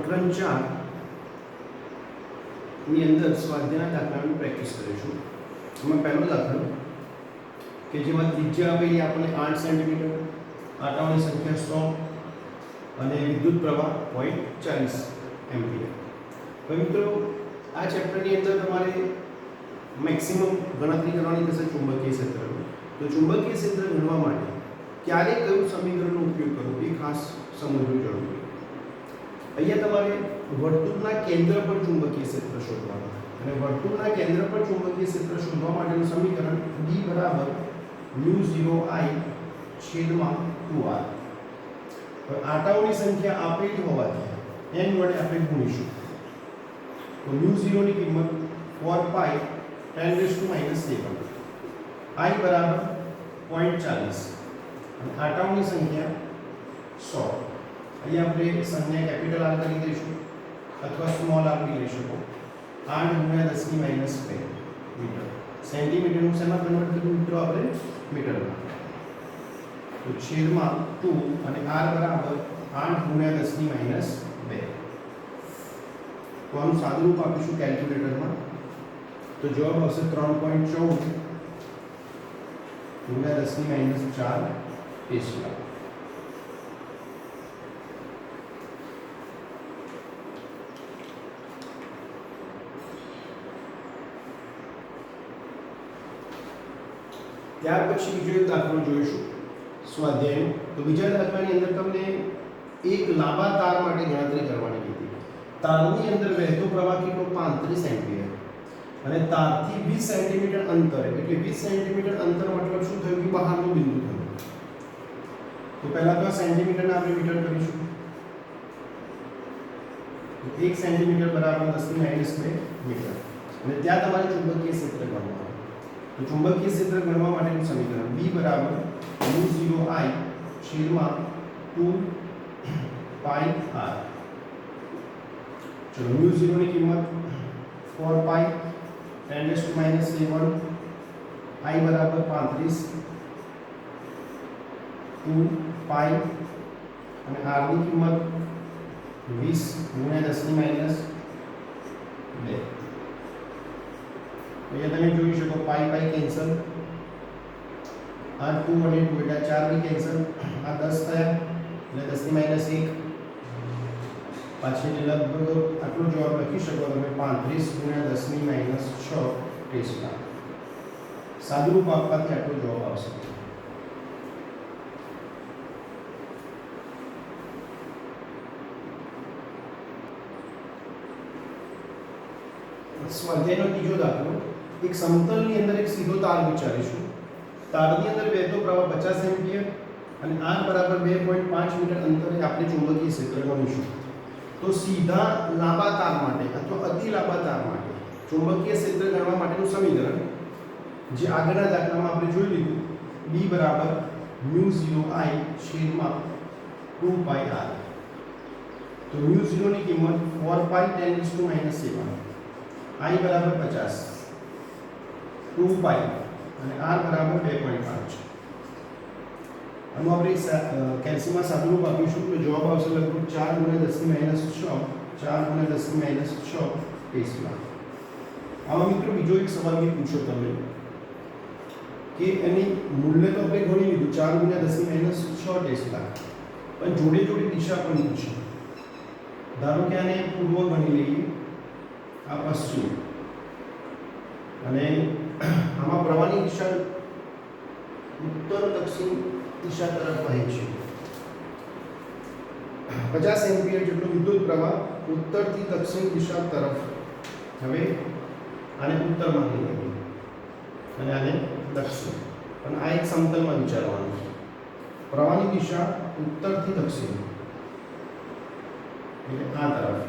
પ્રકરણ 4 ની અંદર સ્વાધ્યાયના દાખલાની પ્રેક્ટિસ કરીશું. એમાં પહેલો દાખલો કે જેમાં ત્રિજ્યા આપેલી આપણને 8 સેન્ટીમીટર, આંટાઓની સંખ્યા 100 અને વિદ્યુત પ્રવાહ 0.40 એમ્પિયર. તો મિત્રો આ ચેપ્ટરની અંદર તમારે મેક્સિમમ ગણતરી કરવાની થશે ચુંબકીય ક્ષેત્રની. તો ચુંબકીય ક્ષેત્ર ગણવા માટે ક્યારે કયું સમીકરણનો ઉપયોગ કરવો એ ખાસ સમજવું જરૂરી. અહીંયા તમારે વર્તુળના કેન્દ્ર પર ચુંબકીય ક્ષેત્ર શોધવાનું અને વર્તુળના કેન્દ્ર પર ચુંબકીય ક્ષેત્ર શોધવા માટેનું સમીકરણ D બરાબર μ0I/2r. તો આંટાઓની સંખ્યા આપેલી હોવાથી n વડે આપણે ગુણીશું. તો μ0 ની કિંમત 4 pi 10⁻⁻⁷ I બરાબર 0.40 અને આંટાઓની સંખ્યા 100. અહીંયા આપણે સંજ્ઞા કેપિટલ R કરી દઈશું અથવા સ્મોલ r બી લઈ શકો. 8 × 10⁻² મીટર. સેન્ટીમીટરનું શેમાં કન્વર્ટ કર્યું મિત્રો આપણે? મીટરમાં. તો છેદમાં 2 અને r બરાબર 8 × 10⁻². તો આનું સાદુરૂપ આપીશું કેલ્ક્યુલેટરમાં. તો જવાબ આવશે 3.14 × 10⁻⁴ ટેસ્લા. ત્યાર પછી બીજો એક દાખલો જોઈશું સ્વાધ્યાયનો. તો બીજા દાખલાની અંદર તમને એક લાંબા તાર માટે ગણતરી કરવાની કીધી. તારની અંદર વહેતો પ્રવાહ કેટલો? 35 એમ્પિયર અને તારથી 20 સેન્ટીમીટર અંતર, એટલે 20 સેન્ટીમીટર અંતર મતલબ શું થયું કે બહારનું બિંદુ થયું. તો પહેલા તો આ સેન્ટીમીટરને આપણે મીટર કરીશું. તો 1 સેન્ટીમીટર બરાબર 10⁻² મીટર અને ત્યાં તમારે ચુંબકીય ક્ષેત્ર ગણવાનું. તો ચુંબકીય ક્ષેત્ર ગણવા માટેનું સમીકરણ B બરાબર μ0I/2 pi r. ચલો μ0 ની કિંમત 4 pi 10⁻⁷ I બરાબર 35, 2 pi અને r ની કિંમત 20 × 10⁻². અહીંયા તમે જોઈ શકો પાઈ પાઈ કેન્સલ, આ 2 અને 2 એટલે 4 બી કેન્સલ, આ 10 થયા એટલે 10⁻1. પાછી લગભગ આટલો જવાબ લખી શકો તમે 35 × 10⁻6 ટેસ્લા. સાદુરૂપ આપવાથી આટલો જવાબ આવશે. સ્વાધ્યાયનો ત્રીજો દાખલો. એક સમતલની અંદર એક સીધો તાર વિચારીશું. તારની અંદર વહેતો પ્રવાહ 50 એમ્પિયર અને r બરાબર 2.5 મીટર અંતરે આપણે ચુંબકીય ક્ષેત્ર ગણીશું. તો સીધા લાંબા તાર માટે અથવા અતિ લાંબા તાર માટે ચુંબકીય ક્ષેત્ર ગણવા માટેનું સમીકરણ જે આગળના દાખલામાં આપણે જોઈ લીધું, B બરાબર μ0I/2 pi r. તો μ0 ની કિંમત 4 pi 10⁻⁷ I બરાબર 50, 2 pi અને r બરાબર 2.5. આનું આપણે કેલ્સીમાં સાદુરૂપ આપીશું તો જવાબ આવશે લગભગ 4 × 10⁻⁶ ટેસ્લા. આમાં મિત્રો બીજો એક સવાલ બી પૂછો તમે કે એની મૂલ્ય તો આપણે ગણી લીધું 4 × 10⁻⁶ ટેસ્લા, પણ જોડે જોડે દિશા પણ પૂછી. ધારો કે આને પૂર્વ ગણી લઈએ, આ પશ્ચિમ, અને આમાં પ્રવાહની દિશા ઉત્તર દક્ષિણ દિશા તરફ વહે છે. 50 એમ્પિયર જેટલો વિદ્યુત પ્રવાહ ઉત્તરથી દક્ષિણ દિશા તરફ. હવે આને ઉત્તરમાં લઈ લઈએ અને આને દક્ષિણ. પણ આ એક સમતલમાં વિચારવાનું. પ્રવાહની દિશા ઉત્તરથી દક્ષિણ એટલે આ તરફ.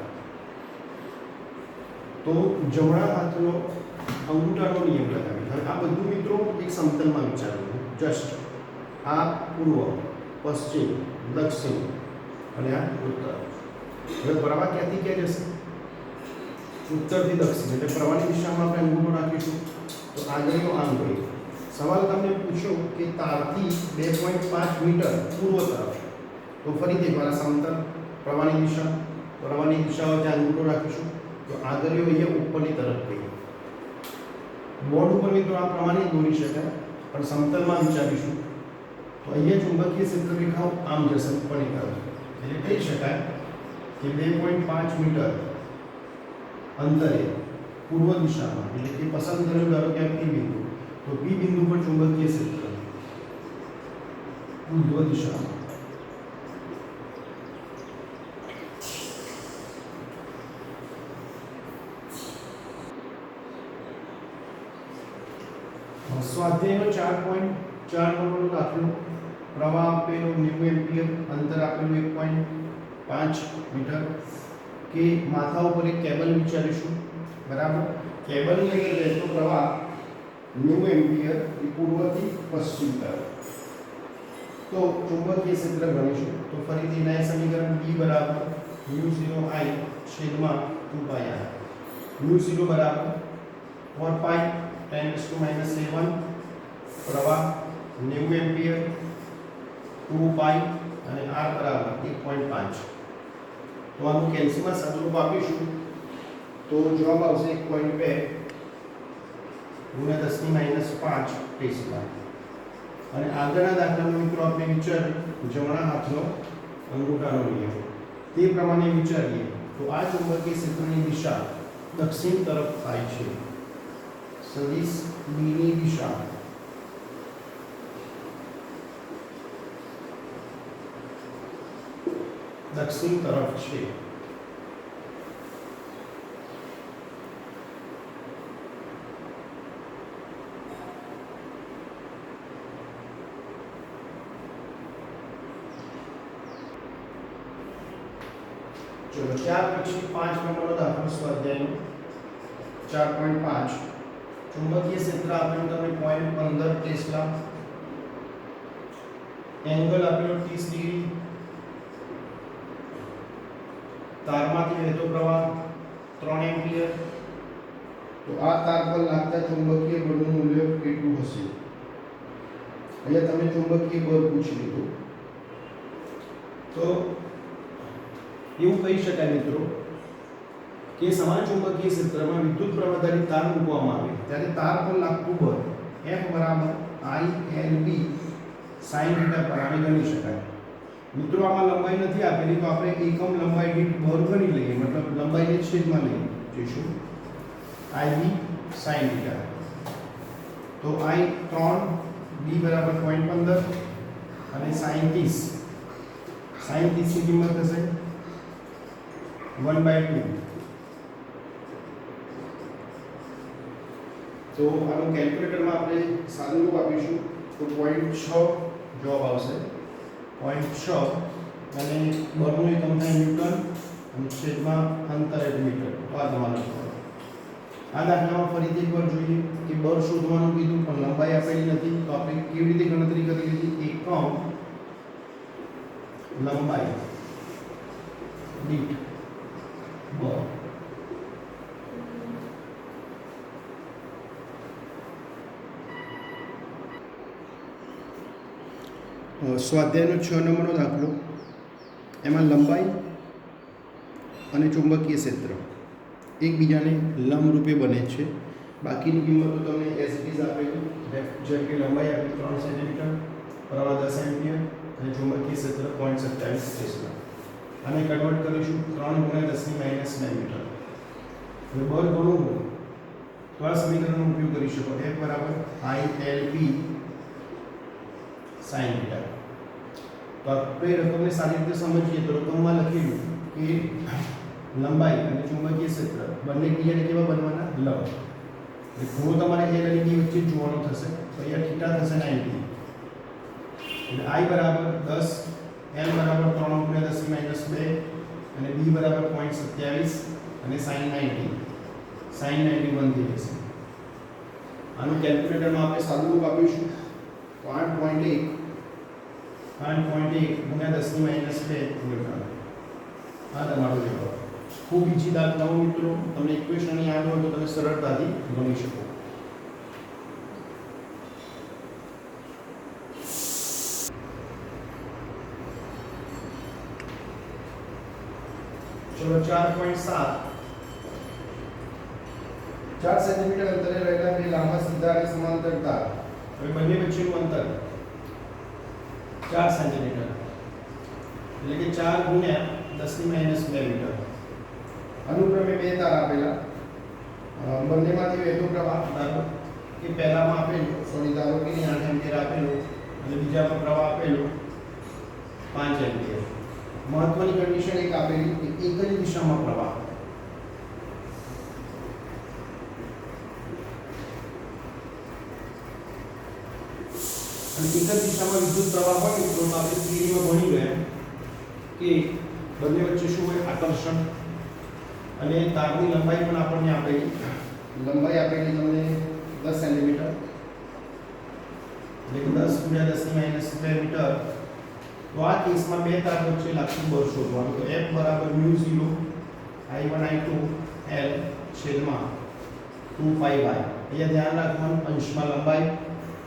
તો જમણા હાથનો અંગૂઠાનો નિયમ લગાવી. હવે આ બધું મિત્રો એક સમતલમાં વિચારવાનું. જસ્ટ આ પૂર્વ, પશ્ચિમ, દક્ષિણ અને આ ઉત્તર. હવે પ્રવાહ ક્યાંથી ક્યાં જશે? ઉત્તરથી દક્ષિણ એટલે પ્રવાહની દિશામાં આપણે અંગૂઠો રાખીશું. તો આગળનો આંગળી. સવાલ તમને પૂછ્યો કે તારથી 2.5 મીટર પૂર્વ તરફ. તો ફરીથી એકવાર સમતલ, પ્રવાહની દિશા પ્રવાહની દિશા વચ્ચે અંગૂઠો રાખીશું તો આગળીઓ અહીંયા ઉપરની તરફ ગઈ. બોર્ડ ઉપર મિત્રો આ પ્રમાણે દોરી શકાય પણ સમતલમાં વિચારીશું તો અહીંયા ચુંબકીય ક્ષેત્ર રેખાઓ આમ જશે ઉપરની તરફ. એટલે કહી શકાય કે 2.5 મીટર અંતરે પૂર્વ દિશામાં એટલે કે પસંદ કરેલું ધારો કે P બિંદુ તો P બિંદુ પર ચુંબકીય ક્ષેત્ર પૂર્વ દિશામાં સ્વાધ્યાયનો 4.4 નંબરનો દાખલો પ્રવાહ આપેલો 90 એમ્પિયર અંતર આપેલું 1.5 મીટર કે માથા ઉપર એક કેબલ વિચારીશું બરાબર. કેબલની અંદર રહેતો પ્રવાહ 90 એમ્પિયર એ પૂર્વથી પશ્ચિમ તરફ. તો ચુંબકીય ક્ષેત્ર ગણીશું તો ફરીથી નયા સમીકરણ B બરાબર μ0I છેદમાં 2πr. μ0 બરાબર 4π 10⁻⁻⁷ પ્રવાહ 90 એમ્પિયર 2π અને r બરાબર 1.5. તો આનું કેલ્સીમાં સાદુરૂપ આપીશું તો જવાબ આવશે 1.2 ગુણ્યા 10⁻5 ટેસ્લા. અને આગળના દાખલામાં મિત્રો આપણે વિચાર્યું જમણા હાથનો અંગૂઠાનો નિયમ તે પ્રમાણે વિચારીએ તો આ ચુંબકીય ક્ષેત્રની દિશા દક્ષિણ તરફ થાય છે. સદિશ B ની દિશા દક્ષિણ તરફ છે. ચલો ત્યાર પછી 5 નંબરનો દાખલો સ્વાધ્યાયનો 4.5 ચુંબકીય ક્ષેત્ર આપેલું તમને 0.15 ટેસ્લા એંગલ આપેલો 30 ડિગ્રી તારમાંથી વહેતો પ્રવાહ 3 એમ્પિયર. તો આ તાર પર લાગતા ચુંબકીય બળનું મૂલ્ય કેટલું હશે? અહીંયા તમે ચુંબકીય બળ પૂછી લીધું તો એવું કહી શકાય મિત્રો કે સમાન ચુંબકીય ક્ષેત્રમાં વિદ્યુત પ્રવાહધારી તાર મૂકવામાં આવે ત્યારે તાર પર લાગતું બળ F બરાબર ILB sin θ પર આને ગણી શકાય. મિત્રો આમાં લંબાઈ નથી આપેલી તો આપણે એકમ લંબાઈ દીઠ બળ ગણી લઈએ મતલબ લંબાઈને છેદમાં લઈએ જોઈશું IB sin θ. તો I 3 B બરાબર 0.15 અને sin 30 ની કિંમત થશે 1/2. તો આનું કેલ્ક્યુલેટરમાં આપણે સાદુરૂપ આપીશું તો 0.6 જવાબ આવશે. 0.6 અને બળનું એકમ થાય ન્યૂટન અને છેદમાં અંતર એટલે મીટર. તો આ તમારો જવાબ. આ દાખલામાં ફરીથી એકવાર જોઈએ કે બળ શોધવાનું કીધું પણ લંબાઈ આપેલી નથી તો આપણે કેવી રીતે ગણતરી કરી લીધી એકમ લંબાઈ દીઠ બળ. સ્વાધ્યાયનો 6 નંબરનો દાખલો એમાં લંબાઈ અને ચુંબકીય ક્ષેત્ર એકબીજાને લંબરૂપે બને છે. બાકીની કિંમતો તમને એઝ ઇટ ઇઝ આપેલી જેમ કે લંબાઈ આપી 3 સેન્ટીમીટર પ્રવાહ 10 એમ્પિયર અને ચુંબકીય ક્ષેત્ર 0.27 ટેસ્લા. આને કન્વર્ટ કરીશું 3 ગુણ્યા 10⁻⁻2 મીટર. હવે બળ ઘણું હોય તો આ સમીકરણનો ઉપયોગ કરી શકો. F બરાબર ILB sin θ. તો આપણે રકમને સારી રીતે સમજીએ તો રકમમાં લખેલું કે લંબાઈ અને ચુંબકીય ક્ષેત્ર બંને ક્રિયાને કેવા બનવાના લંબ. એટલે ખૂણો તમારે L અને B વચ્ચે જોવાનો થશે તો અહીંયા θ થશે 90. એટલે I બરાબર 10 L બરાબર 3 ગુણ્યા 10⁻2 અને B બરાબર 0.27 અને sin 90 બનતી રહેશે. આનું કેલ્ક્યુલેટરમાં આપણે સાદુરૂપ આપીશું તો 8.1 ગુણ્યા 10⁻2 ન્યૂટન. આ તમારો જવાબ. ખૂબ ઈજી દાખલાઓ મિત્રો તમને ઇક્વેશન યાદ હોય તો તમે સરળતાથી ગણી શકો. चलो 4.7 4 સેન્ટીમીટર અંતરે રહેલા બે લાંબા સીધા અને સમાંતર તાર. હવે બંને વચ્ચેનું અંતર 4 સેન્ટીમીટર એટલે કે 4 ગુણ્યા 10 - 2 મીટર. અનુક્રમે બે તાર આપેલા, બંનેમાંથી વહેતો પ્રવાહ ધારો કે પહેલામાં આપેલું ધારો કે 8 એમ્પિયર આપેલું અને બીજામાં પ્રવાહ આપેલો 5 એમ્પિયર. મહત્વની કન્ડિશન એક આપેલી કે એક જ દિશામાં પ્રવાહ. અને એક જ દિશામાં વિદ્યુત પ્રવાહ હોય તો આપણે થિયરીમાં ભણી ગયા કે બંને વચ્ચે શું હોય? આકર્ષણ. અને તારની લંબાઈ પણ આપણને આપેલી, લંબાઈ આપેલી તમને 10 સેન્ટીમીટર એટલે કે 10 × 10 - 2 મીટર. તો આ કેસમાં બે તાર વચ્ચે લાગતું બળ શોધવાનું. તો F બરાબર μ0 I1 I2 L છેદમાં 2π/. અહીંયા ધ્યાન રાખવાનું અંશમાં લંબાઈ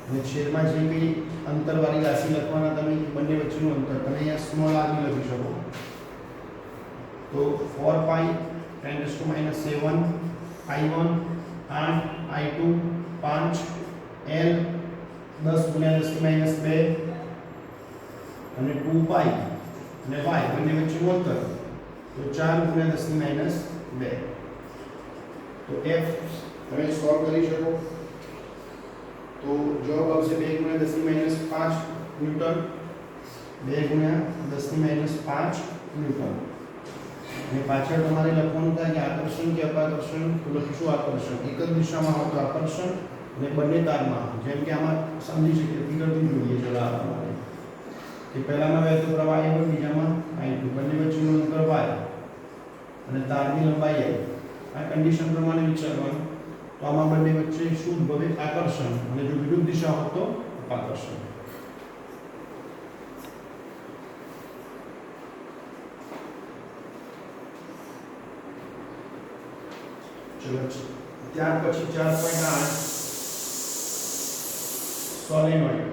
અને છેદમાં જે કંઈ અંતરવાળી રાશિ લખવાના તમે બંને વચ્ચેનું અંતર તમે અહીંયા સ્મોલ r લખી શકો. તો 4π × 10⁻⁷ I1 8 I2 5 L 10 × 10 - 2 અને 2π અને y બંને વચ્ચેનું અંતર તો 4 × 10 - 2. તો f તમે સોલ્વ કરી શકો તો જવાબ આવશે 2 × 10 - 5 ન્યૂટન. 2 × 10 - 5 ન્યૂટન. અને પાછળ તમારે લખવાનું થાય કે આકર્ષણ કે અપાકર્ષણ. તો લખીશું આકર્ષણ. એક જ દિશામાં હોય તો આકર્ષણ અને બંને તારમાં, જેમ કે આમાં સમજી શકીએ ફિગરથી જોઈએ જરા તમારે કે પહેલામાં વહેતો પ્રવાહ I1 બીજામાં I2 બંને વચ્ચેનું અંતર y અને તારની લંબાઈ l. આ કન્ડિશન પ્રમાણે વિચારવાનું. તો આમાં બંને વચ્ચે શું ઉદ્ભવે? આકર્ષણ. અને જો વિરુદ્ધ દિશા હોય તો અપાકર્ષણ. ચલો ત્યાર પછી 4.8 સોલેનોઇડ.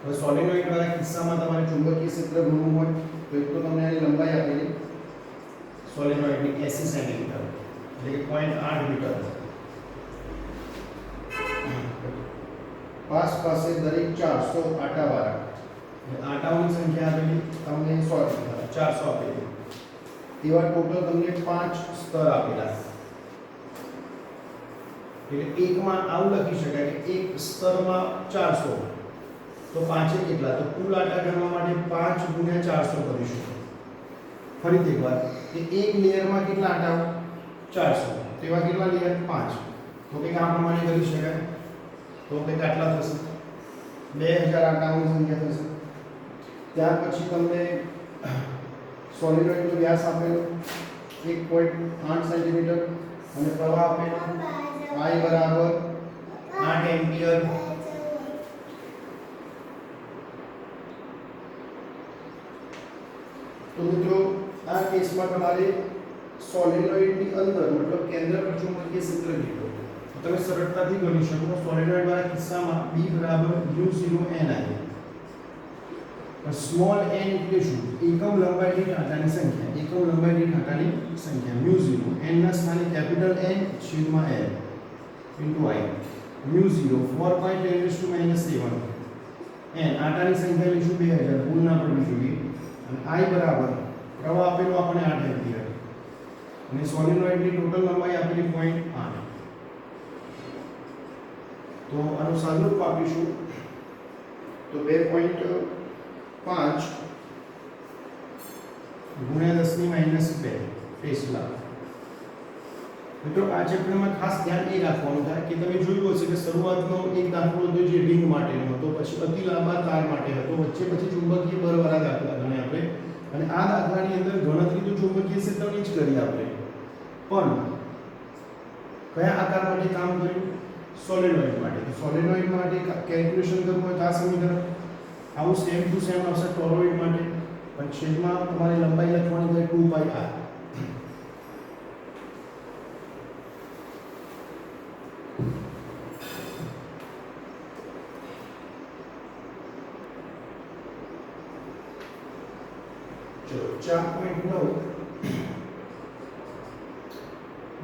હવે સોલેનોઇડ વાળા કિસ્સામાં તમારે ચુંબકીય ક્ષેત્ર ગણવું હોય તો એક તો તમને આની લંબાઈ આપેલી સોલેનોઇડની 80 સેન્ટીમીટર એટલે કે 0.8 મીટર. પાસે દરેક 400 આટાવાળા આટાઓની સંખ્યા આપેલી તમને 400 આપેલી. તેવા ટોટલ તમને 5 સ્તર આપેલા. એટલે એકમાં આવું લખી શકાય કે એક સ્તરમાં 400 તો પાંચે કેટલા? તો કુલ આટા ગણવા માટે 5 × 400 કરીશું. ફરીથી એકવાર કે એક લેયરમાં કેટલા આટા? 400. તેવા કેટલા લેયર? 5. તો કંઈક આ પ્રમાણે કરી શકાય. તો કંઈક આટલા થશે, 2000 આટાઓની સંખ્યા થશે. ત્યાર પછી તમને સોલિનોઇડનો વ્યાસ આપેલો 1.8 સેન્ટીમીટર અને પ્રવાહ આપેલો I બરાબર 8 એમ્પિયર. તો મિત્રો આ કેસમાં તમારે સોલેનોઇડની અંદર મતલબ કેન્દ્ર પર ચુંબકીય ક્ષેત્ર લીધો તો તમે સરળતાથી ગણી શકો. સોલેનોઇડ વાળા કિસ્સામાં B બરાબર μ0 Ni. સ્મોલ n એટલે શું? એકમ લંબાઈ દીઠ આંટાની સંખ્યા. એકમ લંબાઈ દીઠ આંટાની સંખ્યા μ0. n ના સ્થાને કેપિટલ N છેદમાં L into I. μ0 4.10⁻⁷ n આંટાની સંખ્યા લઈશું 2000 ભૂલ ના પડવી જોઈએ. અને I બરાબર પ્રવાહ આપેલો આપણે 8 એમ્પિયર અને સોલેનોઇડની ટોટલ લંબાઈ આપેલી 0.8. તો આનું સાદુરૂપ આપીશું તો 2.5 × 10⁻² ટેસ્લા. મિત્રો આ ચેપ્ટરમાં ખાસ ધ્યાન એ રાખવાનું થાય કે તમે જોયું હશે કે શરૂઆતનો એક દાખલો હતો જે રિંગ માટેનો હતો, પછી અતિ લાંબા તાર માટે હતો, વચ્ચે પછી ચુંબકીય બળવાળા દાખલા ગણે આપણે. અને આ દાખલાની અંદર ગણતરી તો ચુંબકીય ક્ષેત્રની જ કરી આપણે, પણ કયા આકાર માટે કામ કર્યું? સોલેનોઇડ માટે. તો સોલેનોઇડ માટે કેલ્ક્યુલેશન કરવું હોય તો આ સમીકરણ આવું સેમ ટુ સેમ આવશે ટોરોઇડ માટે, પણ છેદમાં તમારી લંબાઈ લખવાની થાય 2πr. ચલો 4.9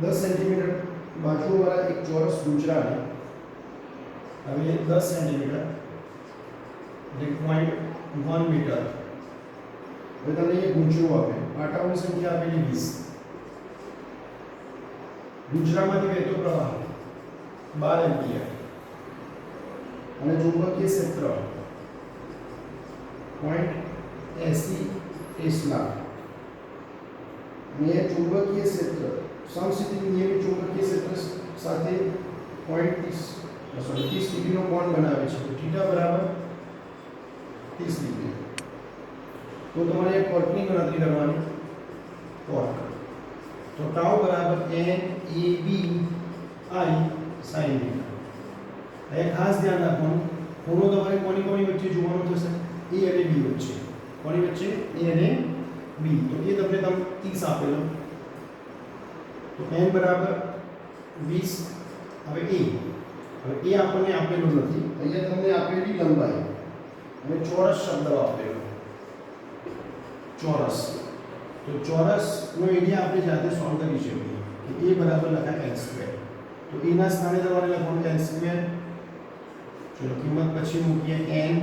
10 સેન્ટીમીટર બાજુવાળા એક ચોરસ ગુંજરાને હવે 10 સેન્ટીમીટર એટલે 0.1 મીટર હવે તમને એક ગુંજરું આપે આટાઓની સંખ્યા આપેલી 20 ગુંજરામાંથી વહેતો પ્રવાહ 12 એમ્પિયર અને ચુંબકીય ક્ષેત્ર 0.80 ટેસ્લા અને ચુંબકીય ક્ષેત્ર સમસ્થિતિ નિયમિત ચુંબકીય ક્ષેત્ર સાથે 30 ડિગ્રીનો કોણ બનાવે છે તો થીટા બરાબર 30 ડિગ્રી તો તમારે ટોર્કની ગણતરી કરવાની ટોર્ક તો ટાઉ બરાબર n a b i sin theta એ ખાસ ધ્યાન રાખવાનું ખૂણો તમારે કોની વચ્ચે જોવાનો થશે a અને b વચ્ચે કોની વચ્ચે a અને b તો એ તમને 30 આપેલો તો n બરાબર 20 હવે એ આપણને આપેલું નથી અહીંયા તમને આપેલી લંબાઈ અને ચોરસ શબ્દ આપેલો ચોરસ તો ચોરસનો એરિયા આપણે જાતે સોલ્વ કરી શકીએ કે a બરાબર લખાય l સ્ક્વેર તો a ના સ્થાને તમારે લખવાનું l સ્ક્વેર ચલો કિંમત પછી મૂકીએ n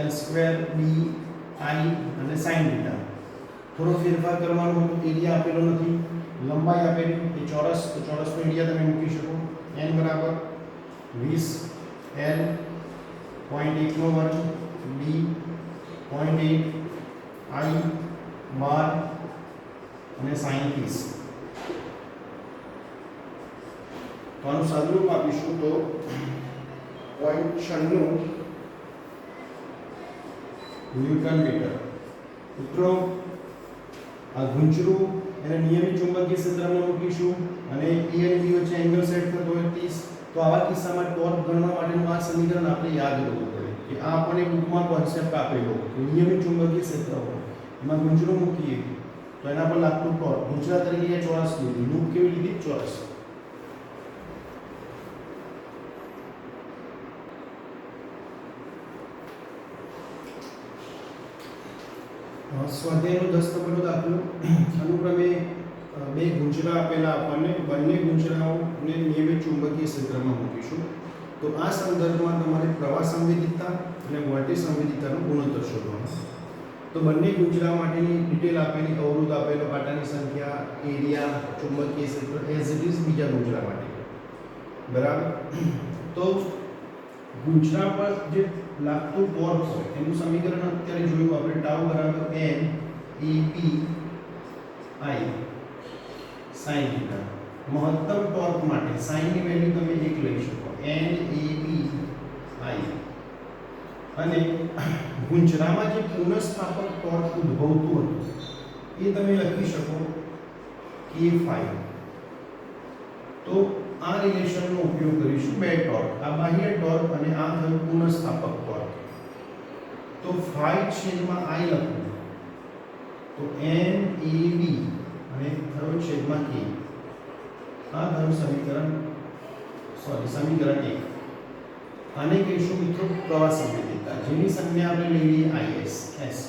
l square b i અને sin થીટા થોડો ફેરફાર કરવાનો હતો એરિયા આપેલો નથી લંબાઈ આપેલી એ ચોરસ તો ચોરસનો એરિયા તમે મૂકી શકો n બરાબર 20 l 0.1 નો વર્ગ b 0.8 i 12 અને sin 30 તો આનું સાદુરૂપ આપીશું તો 0.96 ન્યૂટન મીટર મિત્રો આ ગુંચરું એને નિયમિત ચુંબકીય ક્ષેત્રમાં મૂકીશું અને a અને b વચ્ચે એંગલ સેટ થતો હોય 30 તો આવા કિસ્સામાં ટોર્ક ગણવા માટેનું આ સમીકરણ આપણે યાદ રાખવું પડે કે આ આપણને બુકમાં કોન્સેપ્ટ આપેલો કે નિયમિત ચુંબકીય ક્ષેત્ર હોય એમાં ગુંચરું મૂકીએ તો એના પર લાગતું ટોર્ક ગુંચરા તરીકે ચોરસ લીધી લૂપ કેવી લીધી ચોરસ સ્વાધ્યાયનો 10 નંબરનો દાખલો અનુક્રમે બે ગુંચરા આપેલા આપણને બંને ગુંચરાઓને નિયમિત ચુંબકીય ક્ષેત્રમાં મૂકીશું તો આ સંદર્ભમાં તમારે પ્રવાહ સંવેદિતતા અને વોલ્ટેજ સંવેદિતતાનો ગુણોત્તર શોધવાનો તો બંને ગુંચરા માટેની ડિટેલ આપેલી અવરોધ આપેલો કાંટાની સંખ્યા એરિયા ચુંબકીય ક્ષેત્ર એઝ ઇટ ઇઝ બીજા ગુંચરા માટે બરાબર તો ગુંચરા પર જે લાગતું ટોર્ક હોય એનું સમીકરણ અત્યારે જોયું આપણે ટાઉ બરાબર n a b i sin theta મહત્તમ ટોર્ક માટે sin ની વેલ્યુ તમે 1 લઈ શકો n a b i અને ગુંચરામાં જે પુનઃસ્થાપક ટોર્ક ઉદ્ભવતું હતું એ તમે લખી શકો k5 તો આ રિલેશનનો ઉપયોગ કરીશું બે ટોર્ક આ બાહ્ય ટોર્ક અને આ થયું પુનઃસ્થાપક ટોર્ક તો 5 છેદમાં i લખું તો n a b અને થયો છેદમાં k આ થયું સમીકરણ 1 આને કહીશું મિત્રો પ્રવાહ સંવેદિતતા જેની સંજ્ઞા આપણે લઈ લઈએ is s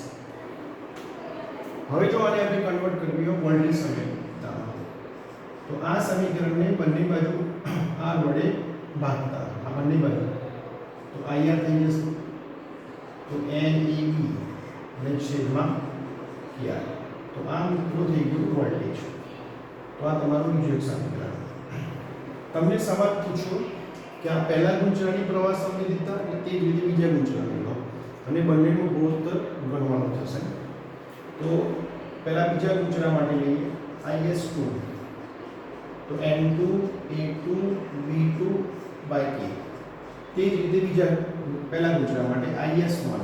હવે જો આને આપણે કન્વર્ટ કરવી હોય વોલ્ટેજ સંવેદિતતામાં તો આ સમીકરણને બંને બાજુ r વડે ભાગતા આ બંને બાજુ તો ir થઈ જશે તો n a b અને છેદમાં kr તો આ મિત્રો થઈ ગયું વોલ્ટેજ તો આ તમારું બીજું એક સમીકરણ તમને સવાલ પૂછો કે આ પહેલા ગુંચરાની પ્રવાહ સંવેદિતતા અને તે જ રીતે બીજા ગુંચરાની લો અને બંનેનો ગુણોત્તર ગણવાનો થશે તો પહેલા બીજા ગુંચરા માટે લઈએ is2 તો n2 a2 b2 by k તે જ રીતે બીજા પહેલા ગુંચરા માટે is1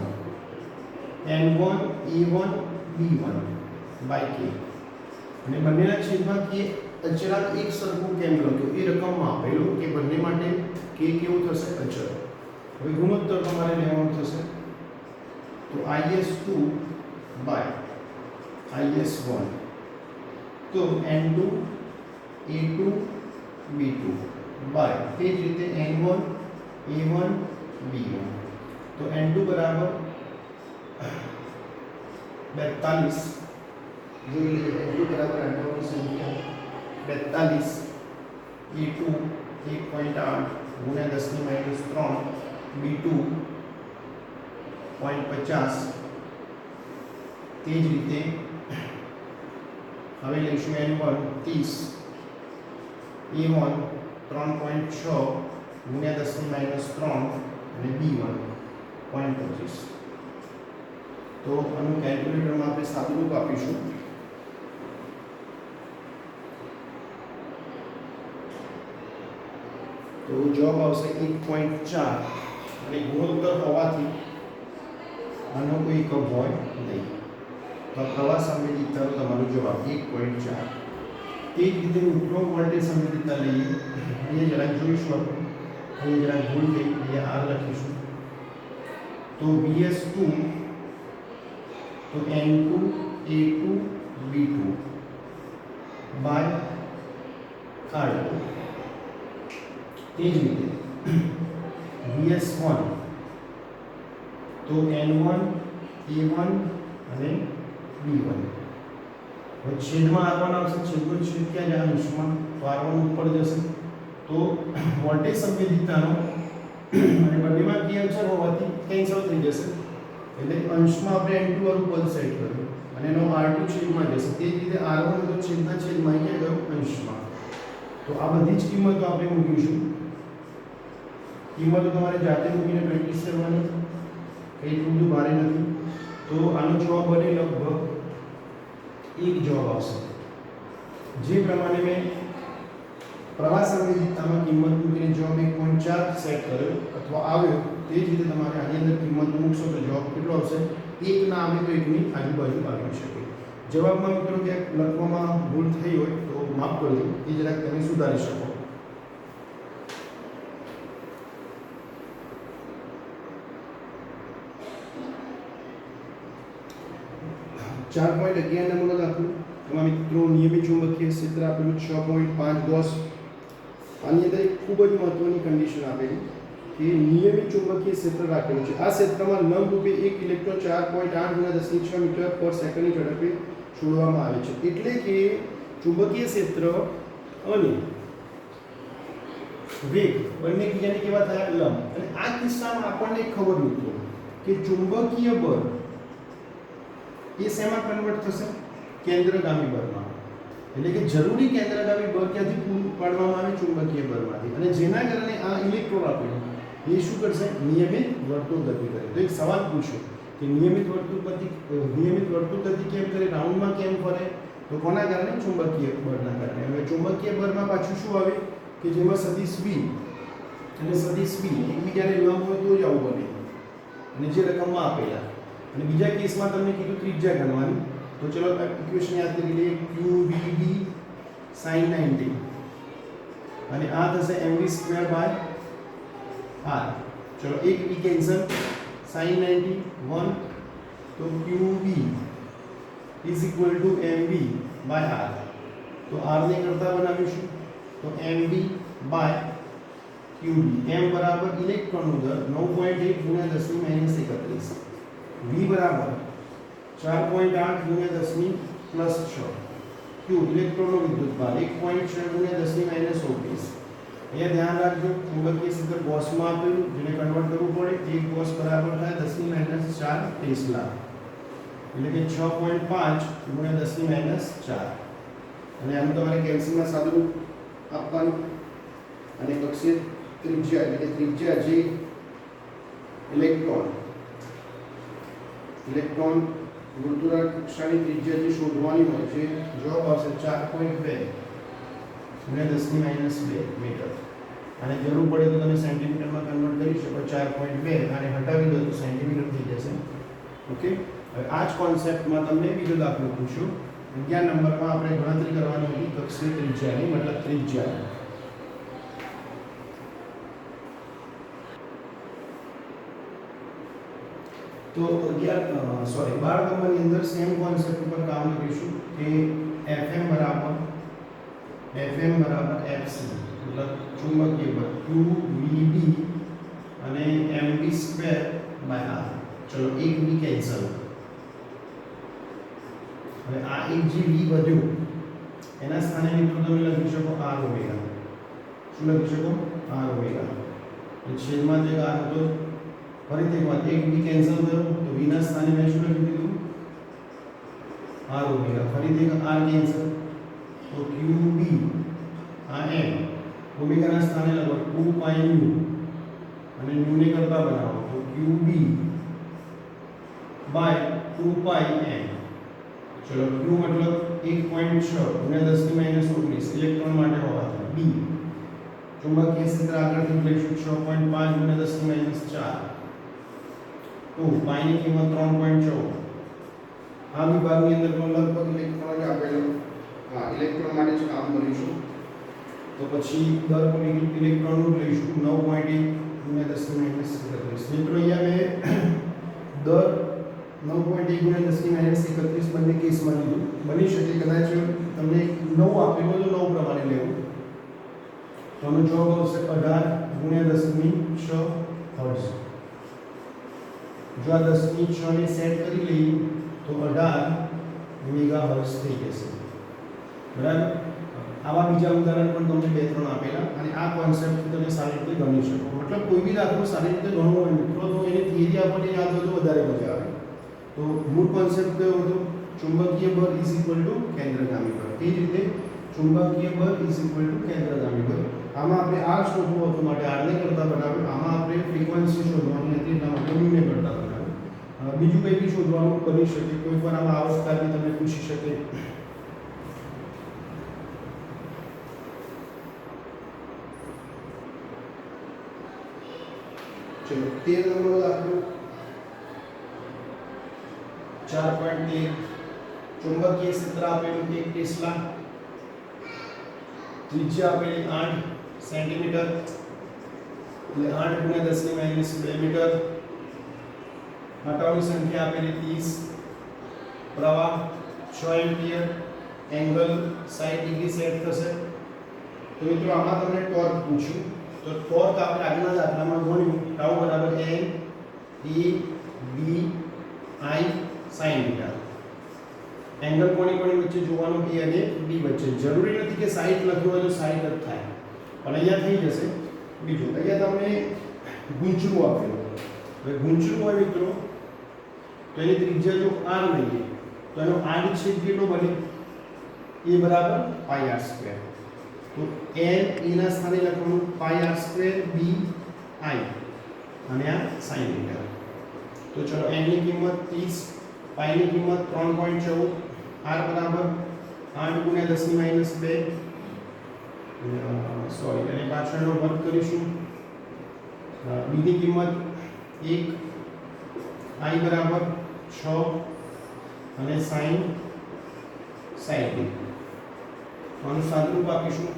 n1 a1 b1 by k અને બંનેના છેદમાં k અચળાંક એક સરખું કેમ લખ્યો એ રકમમાં આપેલો કે બંને માટે k કેવું થશે અચળ હવે ગુણોત્તર તમારે લેવાનું થશે તો is2 by is1 તો n2 a2 b2 by તે જ રીતે n1 a1 b1 તો n2 બરાબર 42 જોઈ લઈએ a2 બરાબર આંટાઓની સંખ્યા 42 a2 1.8 ગુણ્યા 10 ની માઈનસ 3 b2 0.50 તે જ રીતે હવે લઈશું n1 30 a1 3.6 ગુણ્યા 10 ની માઈનસ 3 અને b1 0.25 તો આનું કેલ્ક્યુલેટરમાં આપણે સાદુરૂપ આપીશું તો જવાબ આવશે 1.4 અને ગુણોત્તર હોવાથી આનો કોઈ કબ હોય નહીં તો પ્રવાહ સંવેદિતતાનો તમારો જવાબ 1.4 તે જ રીતે મિત્રો વોલ્ટેજ સંવેદિતતા લઈએ અહીંયા જરાક જોઈશું આપણે અહીંયા જરાક ભૂલ થઈ અહીંયા r લખીશું તો Vs2 તો N2 A2 B2 by R2 તે જ રીતે Vs1 તો N1 A1 અને B1 હવે છેદમાં R1 આવશે છેદનો છેદ ક્યાં જાય અંશમાં તો R1 ઉપર જશે તો વોલ્ટેજ સંવેદિતતાનો અને બંનેમાં કી અક્ષર હોવાથી કેન્સલ થઈ જશે એટલે અંશમાં આપણે n2 વાળું પદ સેટ કર્યું અને એનો r2 છેદમાં જશે તે જ રીતે r1 તો છેદના છેદમાં ક્યાં ગયો અંશમાં તો આ બધી જ કિંમતો આપણે મૂકીશું કિંમતો તમારે જાતે મૂકીને પ્રેક્ટિસ કરવાની કંઈ બધું ભારે નથી તો આનો જવાબ બને લગભગ એક જવાબ આવશે જે પ્રમાણે મેં પ્રવાહ સંવેદિતતામાં કિંમત મૂકીને જવાબ 1.4 સેટ કર્યો અથવા આવ્યો તે જ રીતે તમારે આની અંદર કિંમત મૂકશો તો જવાબ કેટલો આવશે એક ના આવે તો એકની આજુબાજુ આવી શકે જવાબમાં મિત્રો ક્યાંક લખવામાં ભૂલ થઈ હોય તો માફ કરજો એ જરાક તમે સુધારી શકો 4.11 નંબરનો દાખલો એમાં મિત્રો નિયમિત ચુંબકીય ક્ષેત્ર આપેલું 6.5 ગોસ આની અંદર એક ખૂબ જ મહત્વની કન્ડિશન આપેલી કે નિયમિત ચુંબકીય ક્ષેત્ર રાખેલું છે આ ક્ષેત્રમાં લંબરૂપે એક ઇલેક્ટ્રોન 4.8 × 10⁶ મીટર પર સેકન્ડની ઝડપે છોડવામાં આવે છે એટલે કે ચુંબકીય ક્ષેત્ર અને વેગ બંને એકબીજાને કેવા થયા લંબ અને આ કિસ્સામાં આપણને ખબર મિત્રો કે ચુંબકીય બળ એ શેમાં કન્વર્ટ થશે કેન્દ્રગામી બળમાં એટલે કે જરૂરી કેન્દ્રગામી બળ ક્યાંથી પૂરું પાડવામાં આવે ચુંબકીય બળમાંથી અને જેના કારણે આ ઇલેક્ટ્રોન આપેલું એ શું કરશે નિયમિત વર્તુળ ગતિ કરે તો એક સવાલ પૂછ્યો કે નિયમિત વર્તુળ ગતિ કેમ કરે રાઉન્ડમાં કેમ ફરે તો કોના કારણે ચુંબકીય બળના કારણે હવે ચુંબકીય બળમાં પાછું શું આવે કે જેમાં સદિશ v અને સદિશ v એકબીજાને લંબ હોય તો જ આવું બને અને જે રકમમાં આપેલા અને બીજા કેસમાં તમને કીધું ત્રિજ્યા ગણવાની તો ચલો ઇક્વેશન યાદ કરી લઈએ qvb sin 90 અને આ થશે mv² r ચલો એક v કેન્સલ sin 90 1 તો qv mv/r તો r ને કરતા બનાવીશું તો mv/qb m બરાબર ઇલેક્ટ્રોનનો દર 9.1 × 10⁻31 v બરાબર 4.8 × 10⁻6 q ઇલેક્ટ્રોનનો વિદ્યુતભાર 1.6 × 10⁻29 અહીંયા ધ્યાન રાખજો ચુંબકીય ક્ષેત્ર ગોસમાં આપેલું જેને કન્વર્ટ કરવું પડે 1 ગોસ બરાબર થાય 10⁻4 ટેસ્લા એટલે કે 6.5 × 10⁻4 અને આનું તમારે કેલ્શિયમના સાદુરૂપ આપવાનું અને કક્ષીય ત્રિજ્યા એટલે કે ત્રિજ્યા જે ઇલેક્ટ્રોન વર્તુળાકાર કક્ષાની ત્રિજ્યા જે શોધવાની હોય છે જવાબ આવશે 4.2 × 10⁻2 મીટર અને જરૂર પડે તો તમે સેન્ટીમીટરમાં કન્વર્ટ કરી શકો 4.2 અને હટાવી દો તો સેન્ટીમીટર થઈ જશે ઓકે હવે આ જ કોન્સેપ્ટમાં તમને બીજો દાખલો પૂછ્યો 11 નંબરમાં આપણે ગણતરી કરવાની હતી કક્ષીય ત્રિજ્યાની મતલબ ત્રિજ્યા તો 12 નંબરની અંદર સેમ કોન્સેપ્ટ ઉપર કામ કરીશું કે Fm બરાબર Fc મતલબ ચુંબકીય બળ qvb અને mv² r ચલો એક v કેન્સલ હવે આ એક જે v વધ્યો એના સ્થાને મિત્રો તમે લખી શકો r ઓમેગા. શું લખી શકો? r omega. અને છેદમાં જે r હતો ફરીથી એક વાત, એક v કેન્સલ કર્યો તો v ના સ્થાને મેં શું લખી દીધું? r omega. ફરીથી એક r કેન્સલ તો qb આ m ઓમેગા ના સ્થાને લખો 2 પાઈ u અને u ને કરતા બનાવો તો qb બાય 2 પાઈ m. ચલો q मतलब 1.6 गुणिया 10 की माइनस 19 इलेक्ट्रॉन માટે હોવાથી b ચુંબકીય ક્ષેત્ર આગળથી લઈશું 6.5 ગુણ્યા 10 ની માઈનસ 4 તો પાઈ ની કિંમત 3.14. આ વિભાગની અંદર પણ લગભગ ઇલેક્ટ્રોન જ આપેલો. હા, ઇલેક્ટ્રોન માટે જ કામ કરીશું તો પછી દર ઇલેક્ટ્રોન નું લઈશું 9.1 ગુણ્યા 10 ની માઈનસ 31. મિત્રો અહીંયા મેં દર 9.1 ગુણ્યા 10 ની માઈનસ 31 બંને કેસમાં લીધું. બની શકે કદાચ તમને 9 આપેલો તો 9 પ્રમાણે લેવું. તો આનો જવાબ આવશે 18 ગુણ્યા 10 ની 6 હર્ટ્ઝ. જો આ 10 ની 6 ને સેટ કરી લઈએ તો 18 મેગા હર્ટ્ઝ થઈ જશે. બરાબર. આવા બીજા ઉદાહરણ પણ તમને બે ત્રણ આપેલા અને આ કોન્સેપ્ટ તમે સારી રીતે ગણી શકો. મતલબ કોઈ બી દાખલો સારી રીતે ગણવો હોય મિત્રો તો એની થિયરી આપણને યાદ હોય તો વધારે મજા આવે. તો મૂળ કોન્સેપ્ટ કયો હતો? ચુંબકીય બળ ઇઝ ઇક્વલ ટુ કેન્દ્રગામી બળ. એ જ રીતે ચુંબકીય બળ ઇઝ ઇક્વલ ટુ કેન્દ્રગામી બળ. આમાં આપણે r શોધવું હતું માટે r ને કરતા બનાવ્યું. આમાં આપણે ફ્રીક્વન્સી શોધવાની હતી એટલા માટે u ને કરતા બનાવ્યું. બીજું કંઈ બી શોધવાનું કરી શકે. કોઈ પણ આમાં આવશ્યકતાથી તમને પૂછી શકે. चलो 13 नंबर दाखलो 4.13 चुंबकीय क्षेत्र આપેલું 1 ટેસ્લા, ત્રિજ્યા આપેલી 8 સેન્ટીમીટર એટલે 8 ગુણ્યા 10 ની માઈનસ 2 મીટર. આંટાઓની સંખ્યા આપેલી 30, પ્રવાહ 6 એમ્પિયર, એંગલ 60 ડિગ્રી સેટ થશે. તો મિત્રો આમાં તમને ટોર્ક પૂછ્યું તો ટોર્ક આપણે આગળના દાખલામાં ગણ્યું tau બરાબર n e b i sin theta. Angle કોની વચ્ચે જોવાનો a અને b વચ્ચે. જરૂરી નથી કે 60 લખ્યું હોય તો 60 જ થાય પણ અહીંયા થઈ જશે. બીજું અહીંયા તમને ગુંચરું આપેલું. હવે ગુંચરું હોય મિત્રો તો એની ત્રિજ્યા જો r લઈએ તો એનો આડછેદ કેટલો બને? a બરાબર પાઈ r સ્ક્વેર. તો n e ના સ્થાને લખવાનું પાઈ r સ્ક્વેર b i અને આ sin થીટા. તો ચલો n ની કિંમત 30, પાઈ ની કિંમત 3.14, r બરાબર 8 ગુણ્યા 10 ની માઈનસ 2 સોરી અને પાછળનો વર્ગ કરીશું. b ની કિંમત 1, i બરાબર 6 અને sin 60. આનું સાદુરૂપ આપીશું.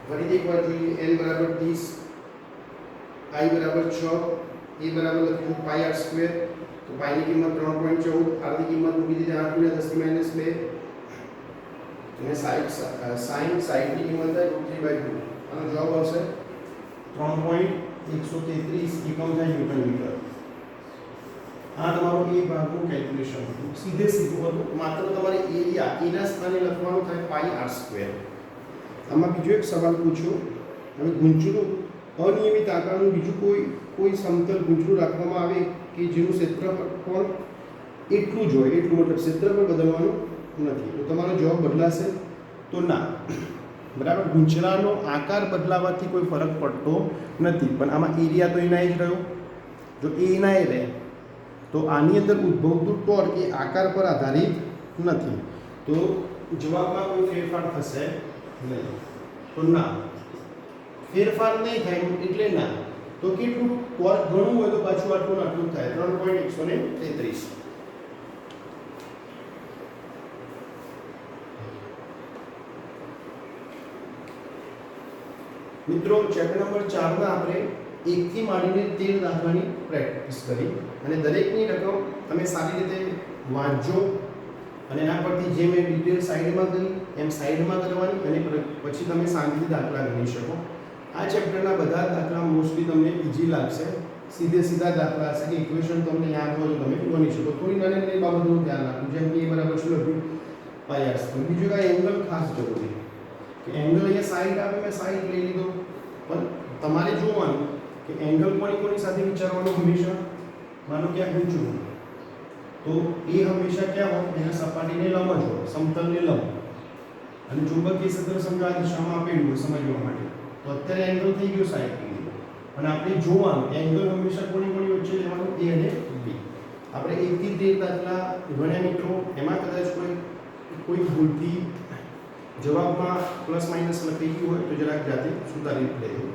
ફરીથી એકવાર જોઈએ. n બરાબર 30, i બરાબર 6, a બરાબર લખ્યું પાઈ r સ્ક્વેર તો પાઈ ની કિંમત 3.14, r ની કિંમત મૂકી દીધી 8 ગુણ્યા 10 ની માઈનસ 2 અને sin 60 ની કિંમત થાય √3/2. આનો જવાબ આવશે 3.133 એકમ થાય ન્યૂટન મીટર. આ તમારો એ ભાગનું કેલ્ક્યુલેશન હતું. સીધે સીધું હતું. માત્ર તમારે એરિયા એ ના સ્થાને લખવાનું થાય પાઈ r સ્ક્વેર. આમાં બીજો એક સવાલ પૂછ્યો. હવે ગુંચરું અનિયમિત આકારનું બીજું કોઈ સમતલ ગુંચરું રાખવામાં આવે કે જેનું ક્ષેત્રફળ એટલું જ હોય, એટલું મતલબ ક્ષેત્રફળ બદલવાનું નથી તો તમારો જવાબ બદલાશે તો ના. બરાબર. ગુંચરાનો આકાર બદલાવાથી કોઈ ફરક પડતો નથી પણ આમાં એરિયા તો એના જ રહ્યો. જો એ એના રહે તો આની અંદર ઉદ્ભવતું ટોર્ક એ આકાર પર આધારિત નથી તો જવાબમાં કોઈ ફેરફાર થશે નહીં. તો ના, ફેરફાર નહીં થાય એટલે ના. તો કેટલું ટોર્ક ઘણું હોય તો પાછું આટલું આટલું થાય 3.133. મિત્રો ચેપ્ટર નંબર 4 માં આપણે 1 થી માંડીને 13 દાખલાની પ્રેક્ટિસ કરી અને દરેકની રકમ તમે સારી રીતે વાંચજો અને એના પરથી જે મેં ડિટેલ સાઈડમાં કરી એમ સાઈડમાં કરવાની અને પછી તમે શાંતિથી દાખલા ગણી શકો. આ ચેપ્ટરના બધા દાખલા મોસ્ટલી તમને ઈઝી લાગશે. સીધા દાખલા હશે કે ઇક્વેશન તમને યાદ હોય તો તમે ગણી શકો. થોડી નાની નાની બાબતોનું ધ્યાન રાખવું જેમ કે a બરાબર શું લખ્યું પાઈ આર સ્ક્વેર. બીજું કાંઈ એંગલ ખાસ જરૂરી કે એંગલ અહીંયા સાઈડ આપે મેં સાઈડ લઈ લીધો, પણ તમારે જોવાનું કે એંગલ કોની સાથે વિચારવાનું હંમેશા. માનો કે આ ઊંચું તો એ હંમેશા ક્યાં હોય, એના સપાટીને લંબ જ હોય, સમતલને લંબ. અને ચુંબકીય ક્ષેત્ર સમજો આ દિશામાં આપેલું હોય સમજવા માટે, તો અત્યારે એંગલ થઈ ગયો 60 ડિગ્રી. અને આપણે જોવાનું એંગલ હંમેશા કોની વચ્ચે લેવાનું, એ અને બી. આપણે 1 થી 13 દાખલા ગણ્યા મિત્રો, એમાં કદાચ કોઈ ભૂલથી જવાબમાં પ્લસ માઇનસ લખી ગયું હોય તો જરાક જાતે સુધારી લેજો.